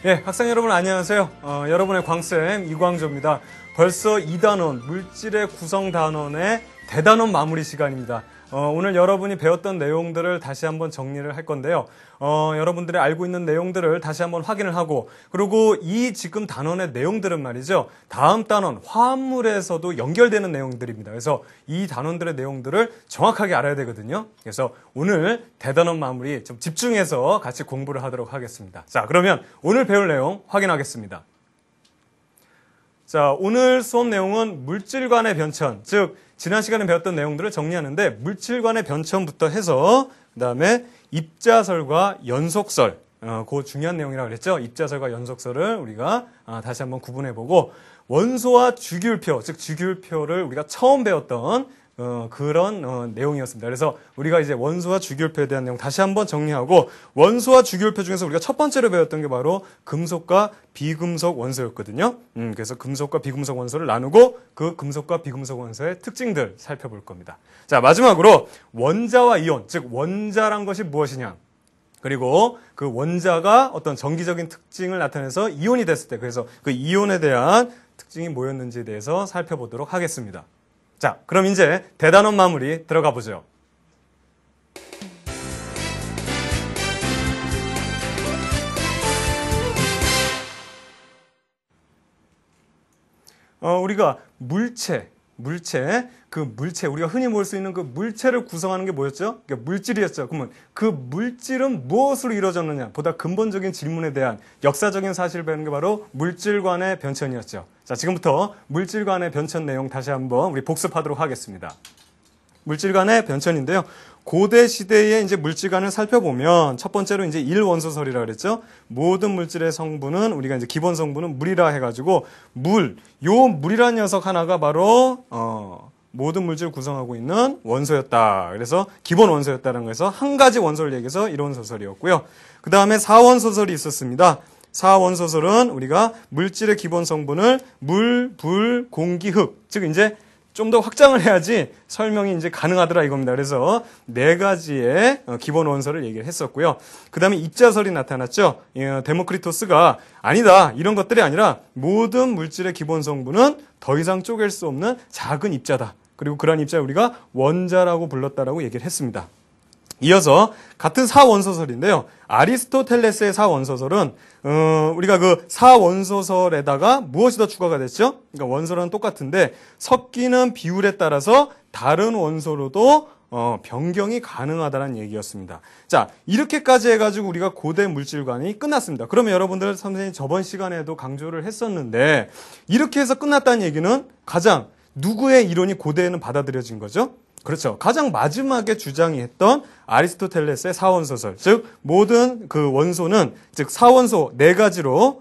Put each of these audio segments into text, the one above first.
예, 학생 여러분 안녕하세요. 여러분의 광쌤 이광조입니다. 벌써 2단원, 물질의 구성 단원의 대단원 마무리 시간입니다. 오늘 여러분이 배웠던 내용들을 다시 한번 정리를 할 건데요. 여러분들이 알고 있는 내용들을 다시 한번 확인을 하고, 그리고 이 지금 단원의 내용들은 말이죠. 다음 단원, 화합물에서도 연결되는 내용들입니다. 그래서 이 단원들의 내용들을 정확하게 알아야 되거든요. 그래서 오늘 대단원 마무리 좀 집중해서 같이 공부를 하도록 하겠습니다. 자, 그러면 오늘 배울 내용 확인하겠습니다. 자, 오늘 수업 내용은 물질 간의 변천, 즉 지난 시간에 배웠던 내용들을 정리하는데 물질 간의 변천부터 해서 그 다음에 입자설과 연속설, 그 중요한 내용이라고 그랬죠. 입자설과 연속설을 우리가 다시 한번 구분해보고 원소와 주기율표, 즉 주기율표를 우리가 처음 배웠던 그런 내용이었습니다. 그래서 우리가 이제 원소와 주기율표에 대한 내용 다시 한번 정리하고, 원소와 주기율표 중에서 우리가 첫 번째로 배웠던 게 바로 금속과 비금속 원소였거든요. 그래서 금속과 비금속 원소를 나누고 그 금속과 비금속 원소의 특징들 살펴볼 겁니다. 자, 마지막으로 원자와 이온, 즉 원자란 것이 무엇이냐, 그리고 그 원자가 어떤 정기적인 특징을 나타내서 이온이 됐을 때, 그래서 그 이온에 대한 특징이 뭐였는지에 대해서 살펴보도록 하겠습니다. 자, 그럼 이제 대단원 마무리 들어가 보죠. 우리가 물체, 우리가 흔히 볼 수 있는 그 물체를 구성하는 게 뭐였죠? 그러니까 물질이었죠. 그러면 그 물질은 무엇으로 이루어졌느냐? 보다 근본적인 질문에 대한 역사적인 사실을 배우는 게 바로 물질 간의 변천이었죠. 자, 지금부터 물질 간의 변천 내용 다시 한번 우리 복습하도록 하겠습니다. 물질 간의 변천인데요. 고대 시대의 이제 물질관을 살펴보면 첫 번째로 이제 1원소설이라 그랬죠. 모든 물질의 성분은 우리가 이제 기본 성분은 물이라 해가지고 요 물이라는 녀석 하나가 바로 모든 물질을 구성하고 있는 원소였다. 그래서 기본 원소였다는 거에서 한 가지 원소를 얘기해서 1원소설이었고요. 그 다음에 4원소설이 있었습니다. 4원소설은 우리가 물질의 기본 성분을 물, 불, 공기, 흙, 즉 이제 좀 더 확장을 해야지 설명이 이제 가능하더라 이겁니다. 그래서 네 가지의 기본 원소를 얘기를 했었고요. 그 다음에 입자설이 나타났죠. 데모크리토스가 아니다, 이런 것들이 아니라 모든 물질의 기본 성분은 더 이상 쪼갤 수 없는 작은 입자다. 그리고 그러한 입자를 우리가 원자라고 불렀다라고 얘기를 했습니다. 이어서 같은 4원소설인데요. 아리스토텔레스의 4원소설은 우리가 그 4원소설에다가 무엇이 더 추가가 됐죠? 그러니까 원소랑 똑같은데 섞이는 비율에 따라서 다른 원소로도 변경이 가능하다는 얘기였습니다. 자, 이렇게까지 해가지고 우리가 고대 물질관이 끝났습니다. 그러면 여러분들 선생님이 저번 시간에도 강조를 했었는데 이렇게 해서 끝났다는 얘기는 가장 누구의 이론이 고대에는 받아들여진 거죠? 그렇죠. 가장 마지막에 주장이 했던 아리스토텔레스의 4원소설. 즉, 모든 그 원소는, 즉, 4원소 4가지로,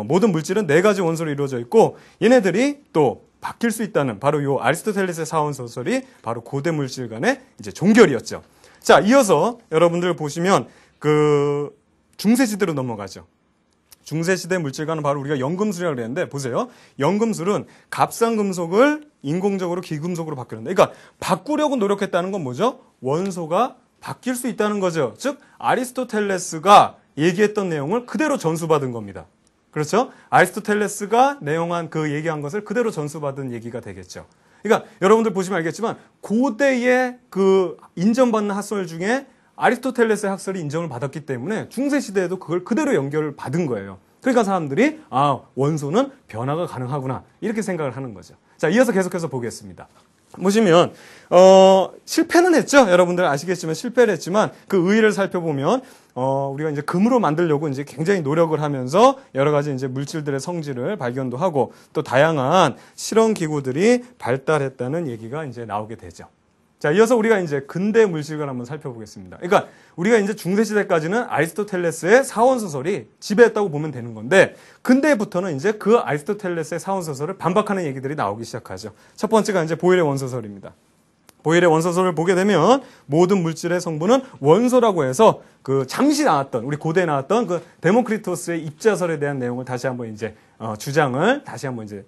모든 물질은 4가지 원소로 이루어져 있고, 얘네들이 또 바뀔 수 있다는 바로 요 아리스토텔레스의 4원소설이 바로 고대 물질간의 이제 종결이었죠. 자, 이어서 여러분들 보시면 그 중세시대로 넘어가죠. 중세시대 물질과는 바로 우리가 연금술이라고 그랬는데 보세요. 연금술은 값싼 금속을 인공적으로 기금속으로 바꾸는데, 그러니까 바꾸려고 노력했다는 건 뭐죠? 원소가 바뀔 수 있다는 거죠. 즉 아리스토텔레스가 얘기했던 내용을 그대로 전수받은 겁니다. 그렇죠? 아리스토텔레스가 내용한 그 얘기한 것을 그대로 전수받은 얘기가 되겠죠. 그러니까 여러분들 보시면 알겠지만 고대의 그 인정받는 학설 중에 아리스토텔레스의 학설이 인정을 받았기 때문에 중세시대에도 그걸 그대로 연결을 받은 거예요. 그러니까 사람들이 원소는 변화가 가능하구나 이렇게 생각을 하는 거죠. 자, 이어서 계속해서 보겠습니다. 보시면 실패는 했죠. 여러분들 아시겠지만 실패를 했지만 그 의의를 살펴보면 우리가 이제 금으로 만들려고 이제 굉장히 노력을 하면서 여러 가지 이제 물질들의 성질을 발견도 하고 또 다양한 실험 기구들이 발달했다는 얘기가 이제 나오게 되죠. 자, 이어서 우리가 이제 근대 물질관을 한번 살펴보겠습니다. 그러니까 우리가 이제 중세시대까지는 아리스토텔레스의 4원소설이 지배했다고 보면 되는 건데, 근대부터는 이제 그 아리스토텔레스의 4원소설을 반박하는 얘기들이 나오기 시작하죠. 첫 번째가 이제 보일의 원소설입니다. 보일의 원소설을 보게 되면 모든 물질의 성분은 원소라고 해서 그 잠시 나왔던, 우리 고대에 나왔던 그 데모크리토스의 입자설에 대한 내용을 다시 한번 이제 주장을 다시 한번 이제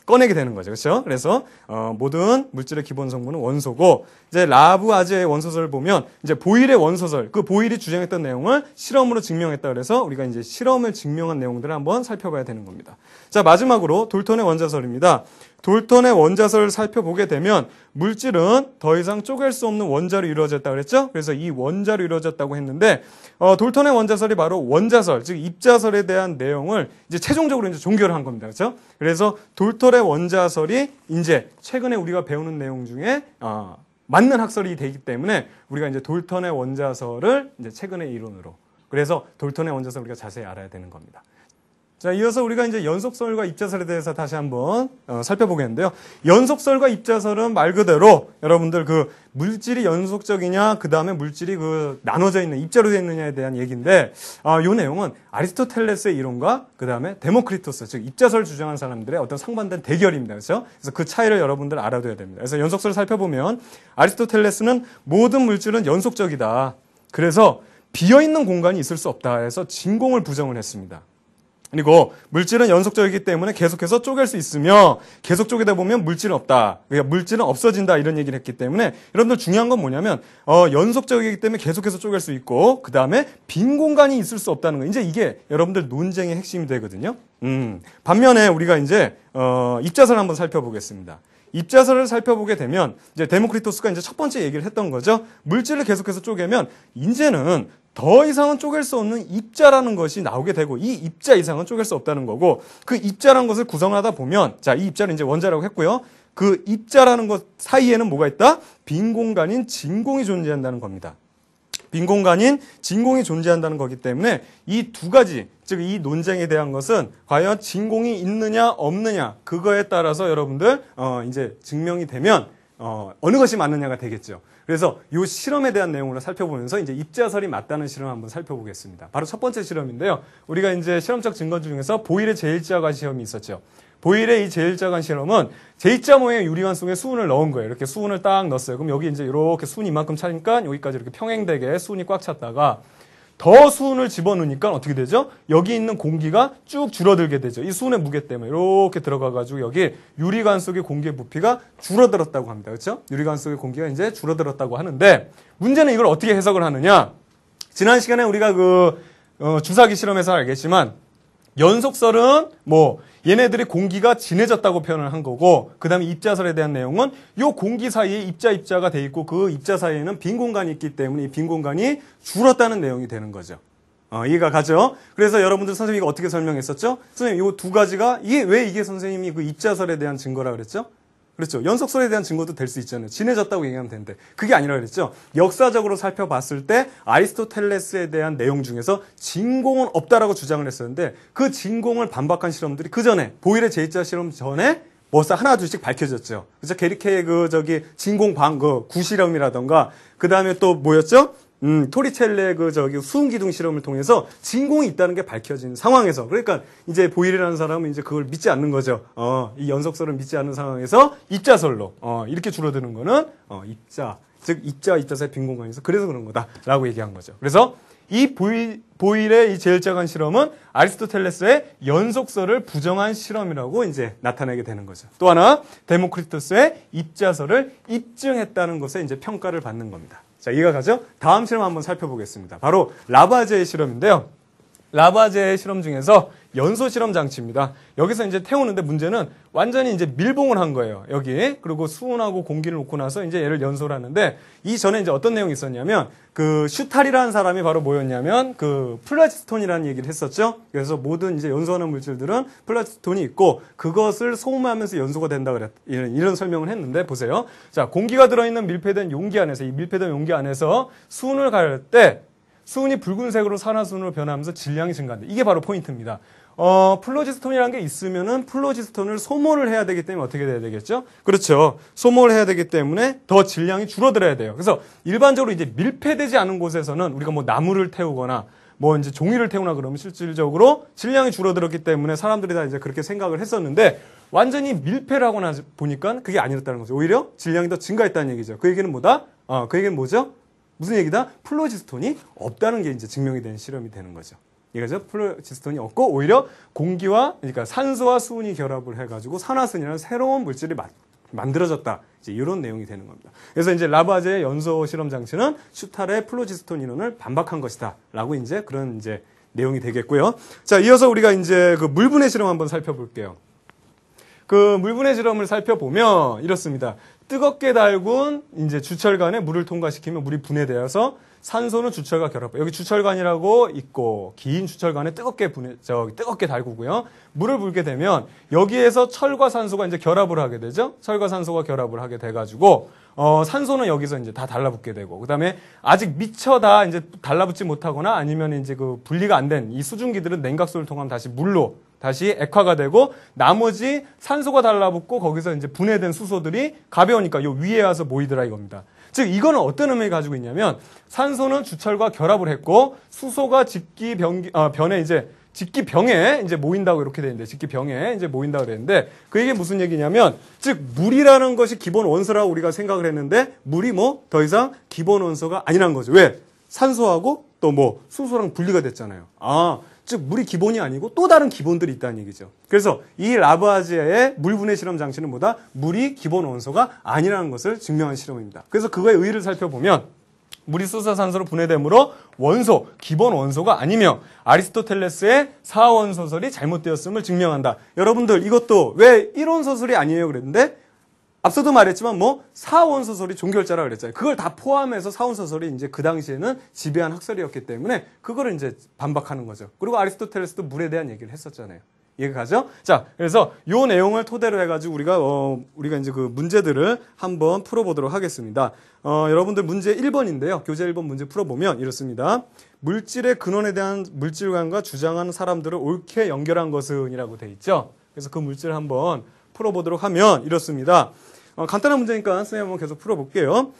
꺼내게 되는 거죠. 그렇죠? 그래서 모든 물질의 기본 성분은 원소고 이제 라부아제의 원소설을 보면 이제 보일의 원소설, 그 보일이 주장했던 내용을 실험으로 증명했다 그래서 우리가 이제 실험을 증명한 내용들을 한번 살펴봐야 되는 겁니다. 자, 마지막으로 돌턴의 원자설입니다. 돌턴의 원자설을 살펴보게 되면 물질은 더 이상 쪼갤 수 없는 원자로 이루어졌다 그랬죠? 그래서 이 원자로 이루어졌다고 했는데 돌턴의 원자설이 바로 원자설, 즉 입자설에 대한 내용을 이제 최종적으로 이제 종결을 한 겁니다. 그렇죠? 그래서 돌턴의 원자설이 이제 최근에 우리가 배우는 내용 중에 맞는 학설이 되기 때문에 우리가 이제 돌턴의 원자설을 이제 최근의 이론으로 그래서 돌턴의 원자설 우리가 자세히 알아야 되는 겁니다. 자, 이어서 우리가 이제 연속설과 입자설에 대해서 다시 한번 살펴보겠는데요. 연속설과 입자설은 말 그대로 여러분들 그 물질이 연속적이냐, 그 다음에 물질이 그 나눠져 있는 입자로 되어 있느냐에 대한 얘기인데, 이 내용은 아리스토텔레스의 이론과 그 다음에 데모크리토스, 즉 입자설 주장한 사람들의 어떤 상반된 대결입니다. 그렇죠? 그래서 그 차이를 여러분들 알아둬야 됩니다. 그래서 연속설을 살펴보면 아리스토텔레스는 모든 물질은 연속적이다. 그래서 비어있는 공간이 있을 수 없다 해서 진공을 부정을 했습니다. 그리고 물질은 연속적이기 때문에 계속해서 쪼갤 수 있으며 계속 쪼개다 보면 물질은 없다. 그러니까 물질은 없어진다 이런 얘기를 했기 때문에 여러분들 중요한 건 뭐냐면 연속적이기 때문에 계속해서 쪼갤 수 있고 그 다음에 빈 공간이 있을 수 없다는 거. 이제 이게 여러분들 논쟁의 핵심이 되거든요. 반면에 우리가 이제 입자설 한번 살펴보겠습니다. 입자설을 살펴보게 되면 이제 데모크리토스가 이제 첫 번째 얘기를 했던 거죠. 물질을 계속해서 쪼개면 이제는 더 이상은 쪼갤 수 없는 입자라는 것이 나오게 되고 이 입자 이상은 쪼갤 수 없다는 거고 그 입자라는 것을 구성하다 보면 자, 이 입자를 이제 원자라고 했고요. 그 입자라는 것 사이에는 뭐가 있다? 빈 공간인 진공이 존재한다는 겁니다. 빈 공간인 진공이 존재한다는 거기 때문에 이 두 가지, 즉 이 논쟁에 대한 것은 과연 진공이 있느냐 없느냐 그거에 따라서 여러분들 이제 증명이 되면 어느 것이 맞느냐가 되겠죠. 그래서 이 실험에 대한 내용으로 살펴보면서 이제 입자설이 맞다는 실험 한번 살펴보겠습니다. 바로 첫 번째 실험인데요. 우리가 이제 실험적 증거 중에서 보일의 제1자관 시험이 있었죠. 보일의 이 제1자관 실험은 제2자 모양의 유리관 속에 수은을 넣은 거예요. 이렇게 수은을 딱 넣었어요. 그럼 여기 이제 이렇게 수은이 이만큼 차니까 여기까지 이렇게 평행되게 수은이 꽉 찼다가 더 수은을 집어넣으니까 어떻게 되죠? 여기 있는 공기가 쭉 줄어들게 되죠. 이 수은의 무게 때문에 이렇게 들어가가지고 여기 유리관 속의 공기의 부피가 줄어들었다고 합니다. 그렇죠? 유리관 속의 공기가 이제 줄어들었다고 하는데 문제는 이걸 어떻게 해석을 하느냐? 지난 시간에 우리가 주사기 실험에서 알겠지만 연속설은 얘네들이 공기가 진해졌다고 표현을 한 거고 그 다음에 입자설에 대한 내용은 이 공기 사이에 입자가 돼 있고 그 입자 사이에는 빈 공간이 있기 때문에 이 빈 공간이 줄었다는 내용이 되는 거죠. 이해가 가죠? 그래서 여러분들 선생님이 이거 어떻게 설명했었죠? 선생님 이 두 가지가 이게 선생님이 그 입자설에 대한 증거라 그랬죠? 그렇죠. 연속설에 대한 증거도 될 수 있잖아요. 진해졌다고 얘기하면 되는데 그게 아니라 그랬죠. 역사적으로 살펴봤을 때 아리스토텔레스에 대한 내용 중에서 진공은 없다라고 주장을 했었는데 그 진공을 반박한 실험들이 그 전에 보일의 제2자 실험 전에 벌써 하나 둘씩 밝혀졌죠. 그래서 게리케의 진공 구실험이라던가 그 다음에 또 뭐였죠? 토리첼레의 수은 기둥 실험을 통해서 진공이 있다는 게 밝혀진 상황에서 그러니까 이제 보일이라는 사람은 이제 그걸 믿지 않는 거죠. 이 연속설을 믿지 않는 상황에서 입자설로 이렇게 줄어드는 거는 즉 입자사의 빈 공간에서 그래서 그런 거다라고 얘기한 거죠. 그래서 이 보일의 이 제1자관 실험은 아리스토텔레스의 연속설을 부정한 실험이라고 이제 나타내게 되는 거죠. 또 하나 데모크리토스의 입자설을 입증했다는 것에 이제 평가를 받는 겁니다. 자, 이해가 가죠? 다음 실험 한번 살펴보겠습니다. 바로 라부아제의 실험인데요. 라부아제의 실험 중에서 연소 실험 장치입니다. 여기서 이제 태우는데 문제는 완전히 이제 밀봉을 한 거예요. 여기. 그리고 수은하고 공기를 놓고 나서 이제 얘를 연소를 하는데 이전에 이제 어떤 내용이 있었냐면 슈탈이라는 사람이 바로 뭐였냐면 플라지스톤이라는 얘기를 했었죠. 그래서 모든 이제 연소하는 물질들은 플라지스톤이 있고 그것을 소음하면서 연소가 된다 이런 설명을 했는데 보세요. 자, 공기가 들어있는 밀폐된 용기 안에서 이 밀폐된 용기 안에서 수은을 가할 때 수은이 붉은색으로 산화수은으로 변하면서 질량이 증가한다. 이게 바로 포인트입니다. 플로지스톤이라는 게 있으면은 플로지스톤을 소모를 해야 되기 때문에 어떻게 돼야 되겠죠? 그렇죠. 소모를 해야 되기 때문에 더 질량이 줄어들어야 돼요. 그래서 일반적으로 이제 밀폐되지 않은 곳에서는 우리가 나무를 태우거나 이제 종이를 태우나 그러면 실질적으로 질량이 줄어들었기 때문에 사람들이 다 이제 그렇게 생각을 했었는데 완전히 밀폐를 하고 나 보니까 그게 아니었다는 거죠. 오히려 질량이 더 증가했다는 얘기죠. 그 얘기는 뭐다? 그 얘기는 뭐죠? 무슨 얘기다? 플로지스톤이 없다는 게 이제 증명이 된 실험이 되는 거죠. 이거죠. 플로지스톤이 없고 오히려 공기와 그러니까 산소와 수은이 결합을 해가지고 산화순이라는 새로운 물질이 만들어졌다. 이제 이런 내용이 되는 겁니다. 그래서 이제 라바제의 연소 실험 장치는 슈탈의 플로지스톤 이론을 반박한 것이다라고 이제 그런 이제 내용이 되겠고요. 자, 이어서 우리가 이제 그 물분해 실험 한번 살펴볼게요. 그 물분해 실험을 살펴보면 이렇습니다. 뜨겁게 달군 이제 주철관에 물을 통과시키면 물이 분해되어서 산소는 주철과 결합. 여기 주철관이라고 있고 긴 주철관에 뜨겁게 달구고요. 물을 붓게 되면 여기에서 철과 산소가 이제 결합을 하게 되죠. 철과 산소가 결합을 하게 돼가지고 산소는 여기서 이제 다 달라붙게 되고 그다음에 아직 미처 다 이제 달라붙지 못하거나 아니면 이제 그 분리가 안 된 이 수증기들은 냉각수를 통하면 다시 물로 다시 액화가 되고 나머지 산소가 달라붙고 거기서 이제 분해된 수소들이 가벼우니까 요 위에 와서 모이더라 이겁니다. 즉 이거는 어떤 의미를 가지고 있냐면 산소는 주철과 결합을 했고 수소가 직기병에 이제 모인다고 이렇게 되는데 직기병에 이제 모인다고 그랬는데 그 얘기 무슨 얘기냐면 즉 물이라는 것이 기본 원소라고 우리가 생각을 했는데 물이 뭐 더 이상 기본 원소가 아니란 거죠. 왜? 산소하고 또 뭐 수소랑 분리가 됐잖아요. 즉 물이 기본이 아니고 또 다른 기본들이 있다는 얘기죠. 그래서 이 라부아지에의 물분해 실험 장치는 뭐다? 물이 기본 원소가 아니라는 것을 증명한 실험입니다. 그래서 그거의 의의를 살펴보면 물이 수소산소로 분해되므로 원소, 기본 원소가 아니며 아리스토텔레스의 사원소설이 잘못되었음을 증명한다. 여러분들 이것도 왜 이론소설이 아니에요 그랬는데 앞서도 말했지만 사원소설이 종결자라 그랬잖아요. 그걸 다 포함해서 사원소설이 이제 그 당시에는 지배한 학설이었기 때문에 그거를 이제 반박하는 거죠. 그리고 아리스토텔레스도 물에 대한 얘기를 했었잖아요. 이해가 가죠? 자, 그래서 요 내용을 토대로 해가지고 우리가 이제 그 문제들을 한번 풀어보도록 하겠습니다. 여러분들 문제 1번인데요. 교재 1번 문제 풀어보면 이렇습니다. 물질의 근원에 대한 물질관과 주장하는 사람들을 옳게 연결한 것은이라고 돼 있죠. 그래서 그 물질을 한번 풀어보도록 하면 이렇습니다. 간단한 문제니까 선생님 한번 계속 풀어볼게요.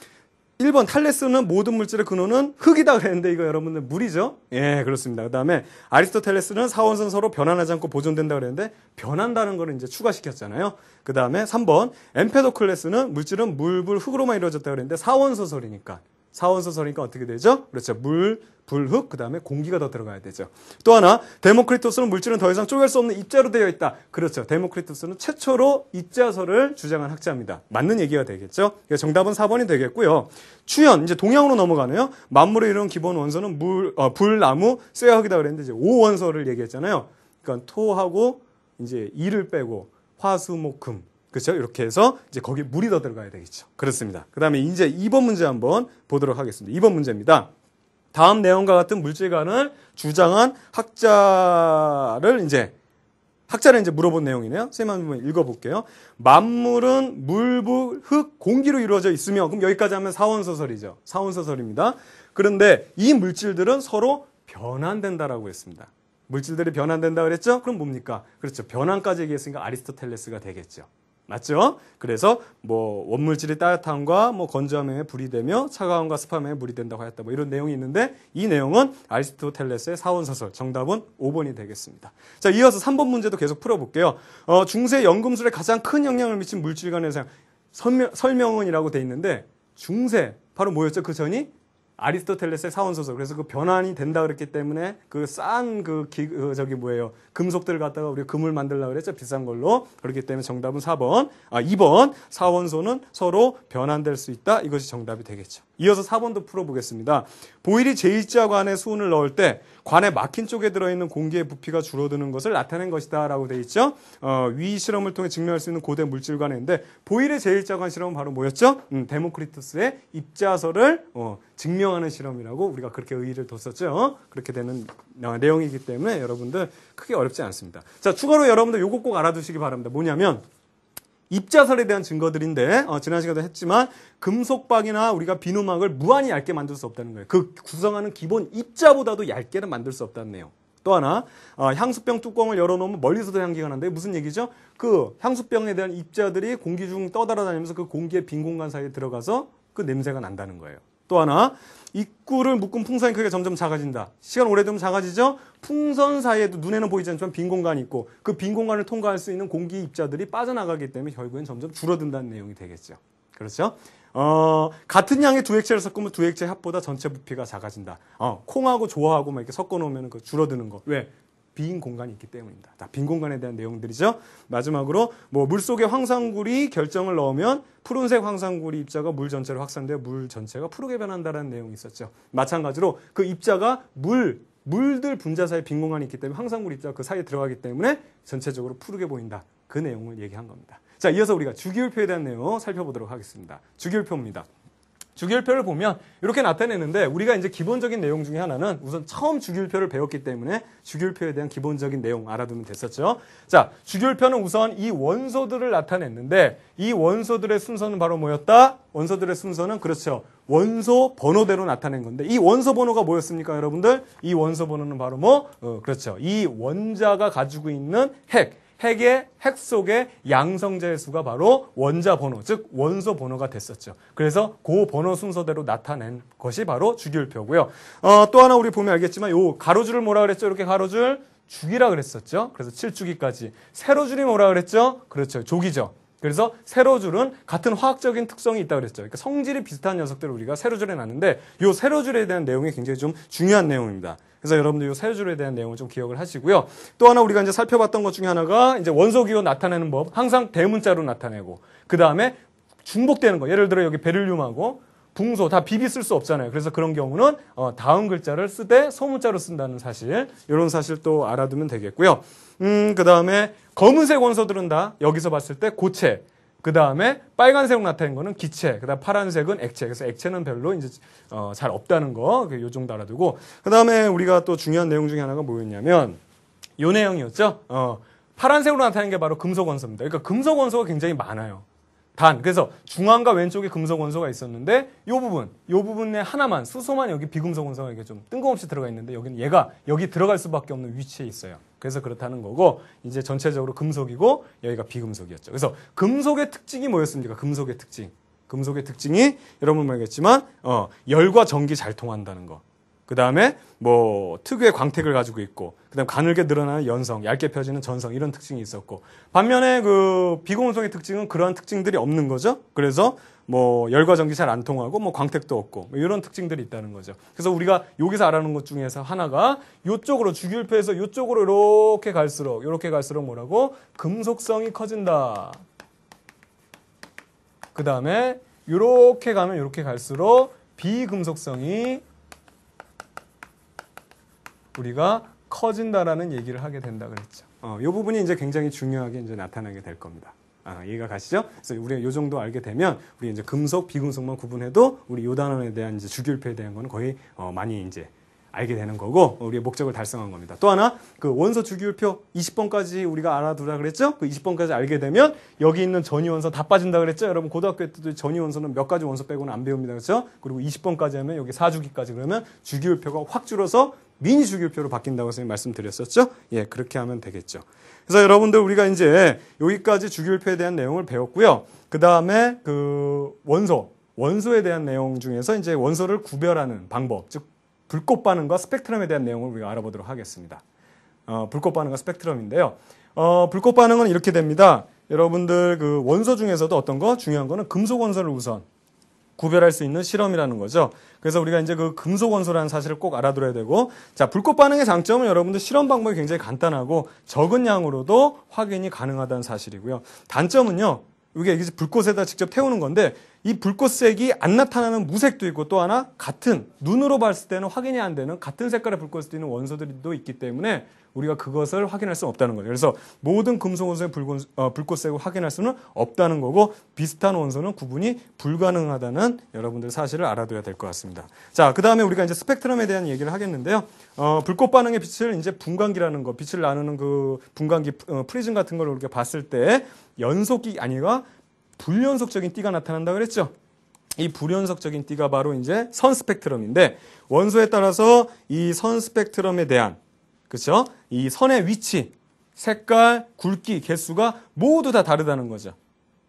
1번 탈레스는 모든 물질의 근원은 흙이다 그랬는데 이거 여러분들 물이죠? 예, 그렇습니다. 그 다음에 아리스토텔레스는 사원소는 서로 변환하지 않고 보존된다 그랬는데 변한다는 걸 이제 추가시켰잖아요. 그 다음에 3번 엠페도클레스는 물질은 물, 불, 흙으로만 이루어졌다 그랬는데 사원소설이니까 어떻게 되죠? 그렇죠. 물, 불, 흙, 그 다음에 공기가 더 들어가야 되죠. 또 하나, 데모크리토스는 물질은 더 이상 쪼갤 수 없는 입자로 되어 있다. 그렇죠. 데모크리토스는 최초로 입자설을 주장한 학자입니다. 맞는 얘기가 되겠죠. 정답은 4번이 되겠고요. 추연, 이제 동양으로 넘어가네요. 만물을 이루는 기본 원소는 불, 나무, 쇠와 흙이다 그랬는데 이제 5원소를 얘기했잖아요. 그러니까 토하고 이제 이를 빼고 화, 수, 목, 금. 그렇죠? 이렇게 해서 이제 거기 물이 더 들어가야 되겠죠. 그렇습니다. 그 다음에 이제 2번 문제 한번 보도록 하겠습니다. 2번 문제입니다. 다음 내용과 같은 물질관을 주장한 학자를 이제 물어본 내용이네요. 선생님 한번 읽어볼게요. 만물은 물, 불, 흙, 공기로 이루어져 있으며 그럼 여기까지 하면 사원소설이죠. 사원소설입니다. 그런데 이 물질들은 서로 변환된다라고 했습니다. 물질들이 변환된다 그랬죠? 그럼 뭡니까? 그렇죠. 변환까지 얘기했으니까 아리스토텔레스가 되겠죠. 맞죠? 그래서 원물질이 따뜻함과 건조함에 불이 되며 차가움과 습함에 물이 된다고 하였다. 이런 내용이 있는데 이 내용은 아리스토텔레스의 사원소설. 정답은 5번이 되겠습니다. 자, 이어서 3번 문제도 계속 풀어볼게요. 중세 연금술에 가장 큰 영향을 미친 물질관에 대한 설명은이라고 돼 있는데 중세 바로 뭐였죠? 그 전이 아리스토텔레스의 사원소설. 그래서 그 변환이 된다 그랬기 때문에 그 싼 금속들을 갖다가 우리가 금을 만들려고 그랬죠. 비싼 걸로. 그렇기 때문에 정답은 2번. 사원소는 서로 변환될 수 있다. 이것이 정답이 되겠죠. 이어서 4번도 풀어보겠습니다. 보일이 제2자관에 수은을 넣을 때 관에 막힌 쪽에 들어있는 공기의 부피가 줄어드는 것을 나타낸 것이다 라고 돼 있죠. 위 실험을 통해 증명할 수 있는 고대 물질관인데 보일의 제1자관 실험은 바로 뭐였죠? 데모크리토스의 입자설을 증명하는 실험이라고 우리가 그렇게 의의를 뒀었죠. 그렇게 되는 내용이기 때문에 여러분들 크게 어렵지 않습니다. 자, 추가로 여러분들 요거 꼭 알아두시기 바랍니다. 뭐냐면 입자설에 대한 증거들인데 지난 시간에도 했지만 금속박이나 우리가 비누막을 무한히 얇게 만들 수 없다는 거예요. 그 구성하는 기본 입자보다도 얇게는 만들 수 없다는 내용. 또 하나 향수병 뚜껑을 열어놓으면 멀리서도 향기가 난다. 무슨 얘기죠? 그 향수병에 대한 입자들이 공기 중 떠돌아다니면서 그 공기의 빈 공간 사이에 들어가서 그 냄새가 난다는 거예요. 또 하나 입구를 묶은 풍선의 크기가 점점 작아진다. 시간 오래되면 작아지죠? 풍선 사이에도 눈에는 보이지 않지만 빈 공간이 있고 그 빈 공간을 통과할 수 있는 공기 입자들이 빠져나가기 때문에 결국엔 점점 줄어든다는 내용이 되겠죠. 그렇죠? 같은 양의 두 액체를 섞으면 두 액체 합보다 전체 부피가 작아진다. 콩하고 조하고 막 이렇게 섞어 놓으면 그 줄어드는 거. 왜? 빈 공간이 있기 때문입니다. 빈 공간에 대한 내용들이죠. 마지막으로 뭐 물속에 황산굴이 결정을 넣으면 푸른색 황산굴이 입자가 물 전체로 확산되어 물 전체가 푸르게 변한다는 내용이 있었죠. 마찬가지로 그 입자가 물들 분자 사이에 빈 공간이 있기 때문에 황산굴 입자가 그 사이에 들어가기 때문에 전체적으로 푸르게 보인다. 그 내용을 얘기한 겁니다. 자, 이어서 우리가 주기율표에 대한 내용 살펴보도록 하겠습니다. 주기율표입니다. 주기율표를 보면 이렇게 나타내는데 우리가 이제 기본적인 내용 중에 하나는 우선 처음 주기율표를 배웠기 때문에 주기율표에 대한 기본적인 내용 알아두면 됐었죠. 자, 주기율표는 우선 이 원소들을 나타냈는데 이 원소들의 순서는 바로 뭐였다? 원소들의 순서는 그렇죠. 원소 번호대로 나타낸 건데 이 원소 번호가 뭐였습니까, 여러분들? 이 원소 번호는 바로 그렇죠. 이 원자가 가지고 있는 핵 속의 양성자의 수가 바로 원자 번호, 즉 원소 번호가 됐었죠. 그래서 그 번호 순서대로 나타낸 것이 바로 주기율표고요. 또 하나 우리 보면 알겠지만 요 가로줄을 뭐라 그랬죠? 이렇게 가로줄 주기라 그랬었죠. 그래서 7주기까지. 세로줄이 뭐라 그랬죠? 그렇죠. 조기죠. 그래서 세로줄은 같은 화학적인 특성이 있다고 그랬죠. 그러니까 성질이 비슷한 녀석들을 우리가 세로줄에 놨는데 이 세로줄에 대한 내용이 굉장히 좀 중요한 내용입니다. 그래서 여러분들 이 세로줄에 대한 내용을 좀 기억을 하시고요. 또 하나 우리가 이제 살펴봤던 것 중에 하나가 이제 원소 기호 나타내는 법, 항상 대문자로 나타내고, 그 다음에 중복되는 거. 예를 들어 여기 베릴륨하고 붕소 다 비비 쓸 수 없잖아요. 그래서 그런 경우는 다음 글자를 쓰되 소문자로 쓴다는 사실, 이런 사실 또 알아두면 되겠고요. 그 다음에 검은색 원소들은 다 여기서 봤을 때 고체, 그 다음에 빨간색으로 나타낸 거는 기체, 그 다음 파란색은 액체. 그래서 액체는 별로 이제 잘 없다는 거, 요 정도 알아두고, 그 다음에 우리가 또 중요한 내용 중에 하나가 뭐였냐면 요 내용이었죠. 파란색으로 나타낸 게 바로 금속 원소입니다. 그러니까 금속 원소가 굉장히 많아요. 그래서 중앙과 왼쪽에 금속 원소가 있었는데 요 부분에 하나만, 수소만 여기 비금속 원소가 이렇게 좀 뜬금없이 들어가 있는데 여기는 얘가 여기 들어갈 수밖에 없는 위치에 있어요. 그래서 그렇다는 거고, 이제 전체적으로 금속이고 여기가 비금속이었죠. 그래서 금속의 특징이 뭐였습니까? 금속의 특징이 여러분 알겠지만 열과 전기 잘 통한다는 거. 그 다음에 뭐 특유의 광택을 가지고 있고, 그 다음에 가늘게 늘어나는 연성, 얇게 펴지는 전성, 이런 특징이 있었고, 반면에 그 비금속의 특징은 그러한 특징들이 없는 거죠. 그래서 뭐 열과 전기 잘 안 통하고 뭐 광택도 없고 뭐 이런 특징들이 있다는 거죠. 그래서 우리가 여기서 알아놓은 것 중에서 하나가 요쪽으로 주기율표에서 요쪽으로 이렇게 갈수록 뭐라고? 금속성이 커진다. 그 다음에 이렇게 가면 이렇게 갈수록 비금속성이 우리가 커진다라는 얘기를 하게 된다 그랬죠. 이 부분이 이제 굉장히 중요하게 이제 나타나게 될 겁니다. 이해가 가시죠? 그래서 우리가 이 정도 알게 되면 우리 이제 금속, 비금속만 구분해도 우리 요 단원에 대한 이제 주기율표에 대한 거는 거의 많이 이제 알게 되는 거고, 우리의 목적을 달성한 겁니다. 또 하나, 그 원소 주기율표 20번까지 우리가 알아두라 그랬죠? 그 20번까지 알게 되면 여기 있는 전이원소 다 빠진다 그랬죠? 여러분 고등학교 때도 전이원소는 몇 가지 원소 빼고는 안 배웁니다. 그렇죠? 그리고 20번까지 하면 여기 4주기까지 그러면 주기율표가 확 줄어서 미니 주기율표로 바뀐다고 선생님 말씀드렸었죠? 예, 그렇게 하면 되겠죠. 그래서 여러분들 우리가 이제 여기까지 주기율표에 대한 내용을 배웠고요. 그 다음에 그 원소에 대한 내용 중에서 이제 원소를 구별하는 방법, 즉 불꽃 반응과 스펙트럼에 대한 내용을 우리가 알아보도록 하겠습니다. 불꽃 반응과 스펙트럼인데요. 불꽃 반응은 이렇게 됩니다. 여러분들 그 원소 중에서도 어떤 거? 중요한 거는 금속 원소를 우선 구별할 수 있는 실험이라는 거죠. 그래서 우리가 이제 그 금속 원소라는 사실을 꼭 알아들어야 되고, 자, 불꽃 반응의 장점은 여러분들 실험 방법이 굉장히 간단하고 적은 양으로도 확인이 가능하다는 사실이고요. 단점은요, 이게 불꽃에다 직접 태우는 건데 이 불꽃색이 안 나타나는 무색도 있고, 또 하나 같은 눈으로 봤을 때는 확인이 안 되는 같은 색깔의 불꽃을 띠는 원소들도 있기 때문에 우리가 그것을 확인할 수는 없다는 거죠. 그래서 모든 금속 원소의 불꽃색을 확인할 수는 없다는 거고, 비슷한 원소는 구분이 불가능하다는 여러분들 사실을 알아둬야 될 것 같습니다. 자, 그 다음에 우리가 이제 스펙트럼에 대한 얘기를 하겠는데요. 불꽃 반응의 빛을 이제 분광기라는 거, 빛을 나누는 그 분광기 프리즘 같은 걸 우리가 봤을 때 연속이 아니라 불연속적인 띠가 나타난다 그랬죠. 이 불연속적인 띠가 바로 이제 선 스펙트럼인데, 원소에 따라서 이 선 스펙트럼에 대한, 그렇죠? 이 선의 위치, 색깔, 굵기, 개수가 모두 다 다르다는 거죠.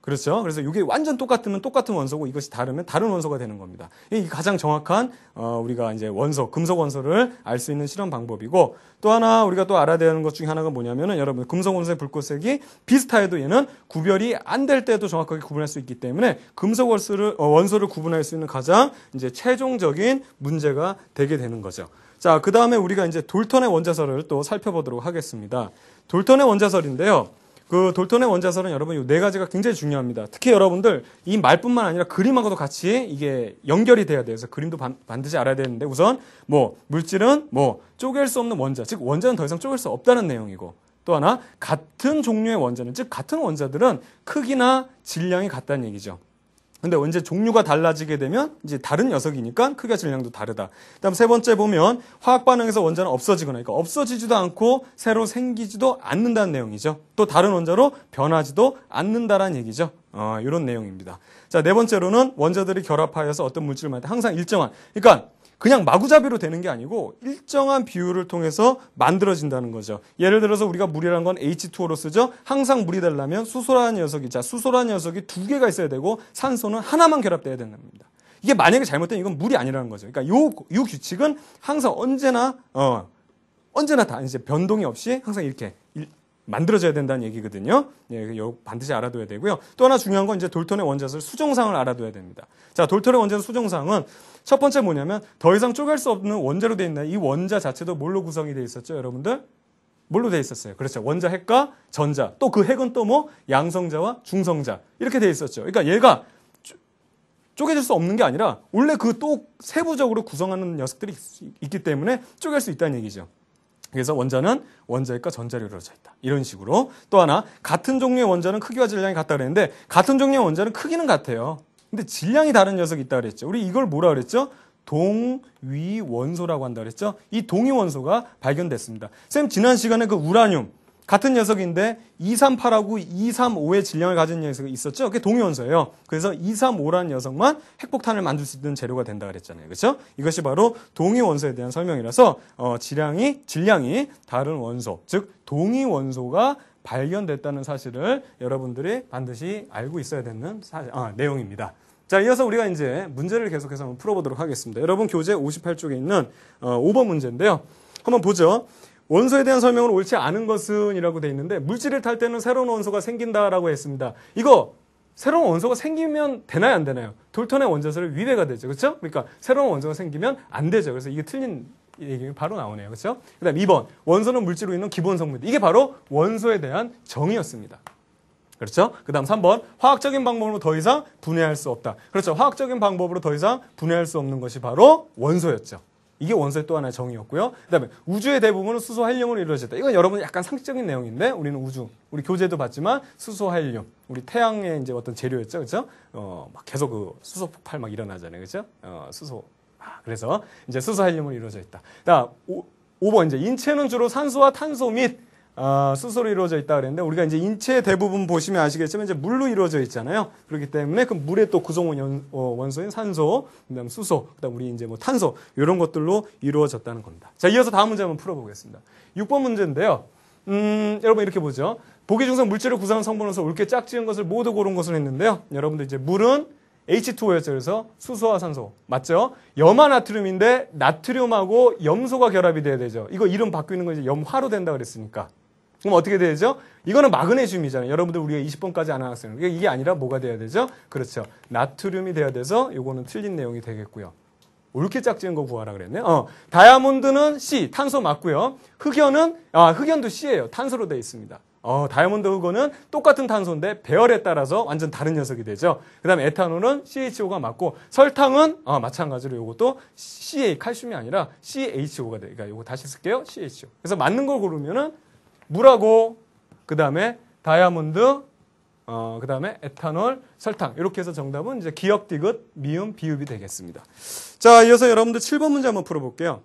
그렇죠. 그래서 이게 완전 똑같으면 똑같은 원소고 이것이 다르면 다른 원소가 되는 겁니다. 이게 가장 정확한 우리가 이제 원소, 금속 원소를 알 수 있는 실험 방법이고 또 하나 우리가 또 알아야 되는 것 중에 하나가 뭐냐면은 여러분 금속 원소의 불꽃색이 비슷하여도 얘는 구별이 안 될 때도 정확하게 구분할 수 있기 때문에 금속 원소를 구분할 수 있는 가장 이제 최종적인 문제가 되게 되는 거죠. 자, 그 다음에 우리가 이제 돌턴의 원자설을 또 살펴보도록 하겠습니다. 돌턴의 원자설인데요. 그 돌턴의 원자설은 여러분 이 네 가지가 굉장히 중요합니다. 특히 여러분들 이 말뿐만 아니라 그림하고도 같이 이게 연결이 돼야 돼요. 그래서 그림도 반드시 알아야 되는데 우선 뭐 물질은 뭐 쪼갤 수 없는 원자, 즉 원자는 더 이상 쪼갤 수 없다는 내용이고 또 하나 같은 종류의 원자는 즉 같은 원자들은 크기나 질량이 같다는 얘기죠. 근데 언제 종류가 달라지게 되면 이제 다른 녀석이니까 크기와 질량도 다르다. 그다음 세 번째 보면 화학 반응에서 원자는 없어지거나 그러니까 없어지지도 않고 새로 생기지도 않는다는 내용이죠. 또 다른 원자로 변하지도 않는다라는 얘기죠. 이런 내용입니다. 자, 네 번째로는 원자들이 결합하여서 어떤 물질을 만들 때 항상 일정한 그러니까 그냥 마구잡이로 되는 게 아니고 일정한 비율을 통해서 만들어진다는 거죠. 예를 들어서 우리가 물이라는 건 H2O로 쓰죠. 항상 물이 되려면 수소라는 녀석이 수소라는 녀석이 두 개가 있어야 되고 산소는 하나만 결합돼야 된답니다. 이게 만약에 잘못되면 이건 물이 아니라는 거죠. 그러니까 요 규칙은 항상 언제나 다 이제 변동이 없이 항상 이렇게 만들어져야 된다는 얘기거든요. 예, 반드시 알아둬야 되고요. 또 하나 중요한 건 이제 돌턴의 원자설 수정상을 알아둬야 됩니다. 자, 돌턴의 원자설 수정상은 첫 번째 뭐냐면 더 이상 쪼갤 수 없는 원자로 되어 있는 이 원자 자체도 뭘로 구성이 되어 있었죠, 여러분들? 뭘로 되어 있었어요? 그렇죠. 원자 핵과 전자. 또 그 핵은 또 뭐 양성자와 중성자 이렇게 되어 있었죠. 그러니까 얘가 쪼개질 수 없는 게 아니라 원래 그 또 세부적으로 구성하는 녀석들이 있기 때문에 쪼갤 수 있다는 얘기죠. 그래서 원자는 원자핵과 전자로 이루어져 있다. 이런 식으로. 또 하나 같은 종류의 원자는 크기와 질량이 같다 그랬는데 같은 종류의 원자는 크기는 같아요. 근데 질량이 다른 녀석이 있다 그랬죠. 우리 이걸 뭐라 그랬죠? 동위원소라고 한다 그랬죠. 이 동위원소가 발견됐습니다. 쌤 지난 시간에 그 우라늄 같은 녀석인데 238하고 235의 질량을 가진 녀석이 있었죠. 그게 동위원소예요. 그래서 235라는 녀석만 핵폭탄을 만들 수 있는 재료가 된다 그랬잖아요. 그렇죠? 이것이 바로 동위원소에 대한 설명이라서 질량이 다른 원소, 즉 동위원소가 발견됐다는 사실을 여러분들이 반드시 알고 있어야 되는 내용입니다. 자, 이어서 우리가 이제 문제를 계속해서 한번 풀어보도록 하겠습니다. 여러분 교재 58쪽에 있는 5번 문제인데요. 한번 보죠. 원소에 대한 설명은 옳지 않은 것은 이라고 돼 있는데 물질을 탈 때는 새로운 원소가 생긴다라고 했습니다. 이거 새로운 원소가 생기면 되나요, 안 되나요? 돌턴의 원자설의 위배가 되죠. 그렇죠? 그러니까 새로운 원소가 생기면 안 되죠. 그래서 이게 틀린 얘기 바로 나오네요. 그렇죠? 그다음 2번. 원소는 물질로 있는 기본 성분들. 이게 바로 원소에 대한 정의였습니다. 그렇죠? 그 다음 3번. 화학적인 방법으로 더 이상 분해할 수 없다. 그렇죠. 화학적인 방법으로 더 이상 분해할 수 없는 것이 바로 원소였죠. 이게 원소의 또 하나의 정의였고요. 그 다음에 우주의 대부분은 수소, 헬륨으로 이루어졌다. 이건 여러분 약간 상식적인 내용인데 우리는 우리 교재도 봤지만 수소, 헬륨, 우리 태양의 이제 어떤 재료였죠. 그렇죠? 막 계속 그 수소 폭발 막 일어나잖아요. 그렇죠? 그래서 이제 수소, 헬륨으로 이루어져 있다. 자, 5번 이제 인체는 주로 산소와 탄소 및 수소로 이루어져 있다 그랬는데 우리가 이제 인체의 대부분 보시면 아시겠지만 이제 물로 이루어져 있잖아요. 그렇기 때문에 그 물의 또 구성 원소인 산소, 그다음 수소, 그다음 우리 이제 뭐 탄소 이런 것들로 이루어졌다는 겁니다. 자, 이어서 다음 문제 한번 풀어보겠습니다. 6번 문제인데요. 여러분 이렇게 보죠. 보기 중성 물질을 구성하는 성분으로서 옳게 짝지은 것을 모두 고른 것을 했는데요. 여러분들 이제 물은 H2O였죠. 그래서 수소와 산소. 맞죠? 염화 나트륨인데 나트륨하고 염소가 결합이 돼야 되죠. 이거 이름 바뀌는 건 이제 염화로 된다 그랬으니까. 그럼 어떻게 되죠? 이거는 마그네슘이잖아요. 여러분들 우리가 20번까지 안 나왔어요. 이게 아니라 뭐가 돼야 되죠? 그렇죠. 나트륨이 돼야 돼서 이거는 틀린 내용이 되겠고요. 옳게 짝지은 거 구하라 그랬네요. 다이아몬드는 C, 탄소 맞고요. 흑연도 C예요. 탄소로 되어 있습니다. 다이아몬드 흑연은 똑같은 탄소인데 배열에 따라서 완전 다른 녀석이 되죠. 그 다음에 에탄올은 CHO가 맞고 설탕은 마찬가지로 이것도 CA, 칼슘이 아니라 CHO가 돼요. 그러니까 이거 다시 쓸게요. CHO. 그래서 맞는 걸 고르면은 물하고 그 다음에 다이아몬드 그 다음에 에탄올, 설탕 이렇게 해서 정답은 이제 기역, 디귿, 미음, 비읍이 되겠습니다. 자, 이어서 여러분들 7번 문제 한번 풀어볼게요.